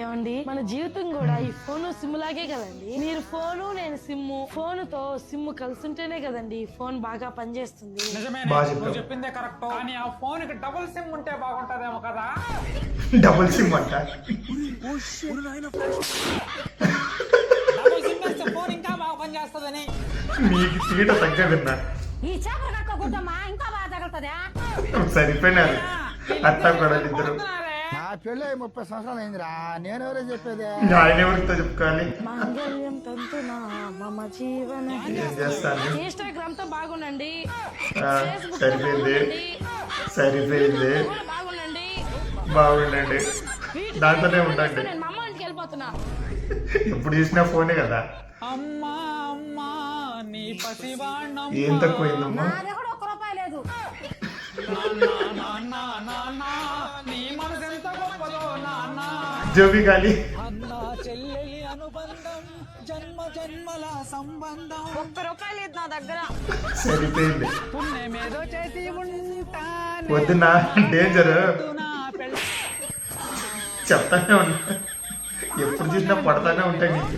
ఏమండి మన జీవితం కూడా ఈ ఫోన్ సిమ్ లాగే కదండి. మీరు ఫోను నేను సిమ్, ఫోన్ తో సిమ్ కలిసుంటేనే కదండి ఫోన్ బాగా పనిచేస్తుంది. నువ్వు చెప్పిందే కరెక్ట్, కానీ ఆ ఫోన్ కి డబుల్ సిమ్ ఉంటే బాగుంటదేమో కదా. డబుల్ సిమ్ అంట. డబుల్ సిమ్ వేస్తే ఫోన్ ఇంకా బాగా పనిచేస్తుందని. నీకు తీట తగ్గదన్నా. ఈ చేపలు కట్టుకోకూడదమ్మా, ఇంకా బాగా తగులుతుందా? సరిపోయినారు అత్త కూడా ఇద్దరు. నా పెళ్ళి 30 సంవత్సరాలు అయిందిరా, నేను ఎవరో చెప్పేది. ఆయన ఎవరితో చెప్పుకోవాలి. మాంగళ్యం తంతునా మమ జీవన. ఏం చేస్తాను. ఇన్స్టాగ్రామ్ తో బాగుండండి, ఫేస్బుక్ తో సరిపోయింది బాగుండండి, సరిపోయింది. యూట్యూబ్ కూడా బాగుండండి. బాగుండండి, దాంతోనే ఉండండి. నేను మా అమ్మ ఇంటికి వెళ్ళిపోతున్నా. ఎప్పుడు చూసినా ఫోనే కదా. అమ్మా అమ్మా నీ పసివాణ్ణమ్మ. ఏం తక్కువైందమ్మా. నా దగ్గర ₹1 లేదు. నాన్న నాన్న నీ మనసు ఎంత గొప్పదో నాన్న. జోబి గాలి. అన్న చెల్లెలి అనుబంధం జన్మ జన్మల సంబంధం. ₹1 లేదు నా దగ్గర. సరిపోయింది. పుణ్యమేదో చేసి ఉంటా వద్దునా డేంజర్ నా పెళ్ళి. చెప్తానే ఉన్నా, ఎప్పుడు చూసినా పడతానే ఉంటాయి నీకు.